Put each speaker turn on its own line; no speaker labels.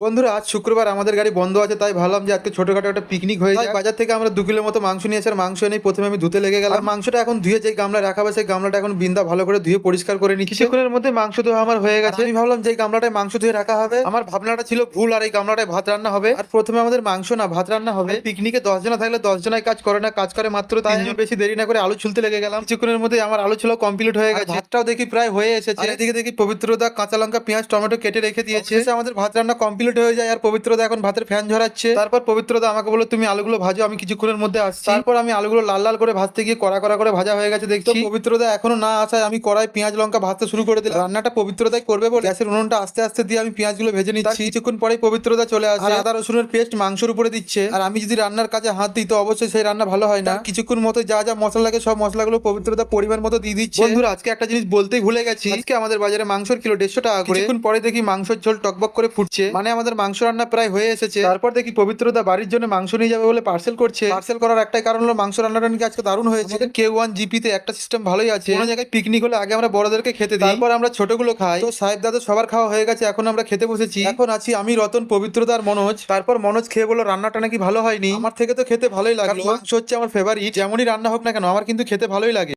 বন্ধুরা, আজ শুক্রবার আমাদের গাড়ি বন্ধ আছে, তাই ভাবলাম যে আজকে ছোটখাটো একটা পিকনিক হয়ে যায়। বাজার থেকে আমরা 2 কিলোর মতো মাংস নিয়ে এসে মাংস এনে প্রথমে আমি ধুতে লেগে গেলাম। আর মাংসটা এখন ধুয়ে যে গামলায় রাখা হবে সেই গামলাটা এখন বিন্দা ভালো করে ধুয়ে পরিষ্কার করে নিচ্ছি। কিছুক্ষণের মধ্যে মাংস ধোয়া আমার হয়ে গেছে। আমি ভাবলাম যে গামলাটায় মাংস ধুয়ে রাখা হবে, আমার ভাবনাটা ছিল ভুল, আর এই গামলাটায় ভাত রান্না হবে। আর প্রথমে আমাদের মাংস না ভাত রান্না হবে। পিকনিকে 10 জন থাকলে 10 জনাই কাজ করে না, কাজ করে মাত্র 3 জন। বেশি দেরি না করে আলু ছুলতে লেগে গেলাম। কিছুক্ষণের মধ্যে আমার আলু ছোলা কমপ্লিট হয়ে গেছে, ভাতটাও দেখি প্রায় হয়ে এসেছে। এদিকে দেখি পবিত্রদা কাঁচা লঙ্কা পেঁয়াজ টমেটো কেটে রেখে দিয়েছে। আমাদের ভাত রান্না কমপ্লিট হয়ে যায় আর পবিত্রদা এখন ভাতের ফ্যান ঝরাচ্ছে। তারপর পবিত্রদা আমাকে বললো তুমি আলুগুলো ভাজো, আমি কিছুক্ষণের মধ্যে আসছি। তারপর আমি আলুগুলো লাল লাল করে ভাজতে গিয়ে কড়া কড়া করে ভাজা হয়ে গেছে দেখছি। পবিত্রদা এখনো না আসায় আমি কড়াই পেঁয়াজ লঙ্কা ভাজতে শুরু করে দিলাম। রান্নাটা পবিত্রদাই করবে বলে গ্যাসের উনুনটা আস্তে আস্তে দিয়ে আমি পেঁয়াজগুলো ভেজে নিচ্ছি। কিছুক্ষণ পরেই পবিত্রদা চলে আসে, আদা রসুনের পেস্ট মাংসের উপরে দিচ্ছে। আর আমি যদি রান্নার কাজে হাত দিই তো অবশ্যই সেই রান্না ভালো হয় না। কিছুক্ষণ মতো যা যা মশলা লাগে সব মশলাগুলো পবিত্রদা পরিমাণ মতো দিয়ে দিচ্ছে। বন্ধুরা, আজকে একটা জিনিস বলতেই ভুলে গেছি, আজকে আমাদের বাজারে মাংসের কিলো 150 টাকা করে। কিছুক্ষণ পরে দেখি মাংসের ঝোল টকবক করে ফুটছে, মানে আমাদের মাংস রান্না প্রায় হয়ে এসেছে। তারপর দেখি পবিত্রদা বাড়ির জন্য মাংস নিয়ে যাবে বলে পার্সেল করছে। পার্সেল করার একটাই কারণ হলো মাংস রান্নাটা নাকি আজকে দারুণ হয়েছে। K1 জিপিতে একটা সিস্টেম ভালোই আছে, কোনো জায়গায় পিকনিক হলে আগে আমরা বড়দেরকে খেতে দিই, তারপর আমরা ছোটগুলো খাই। তো সাহেব দাদা সবার খাওয়া হয়ে গেছে, এখন আমরা খেতে বসেছি। এখন আছি আমি, রতন, পবিত্রদা আর মনোজ। তারপর মনোজ খেয়ে বললো রান্নাটা নাকি ভালো হয়নি। আমার থেকে তো খেতে ভালোই লাগলো, মাংস হচ্ছে আমার ফেভারিট, যেমনই রান্না হোক না কেন আমার কিন্তু খেতে ভালোই লাগে।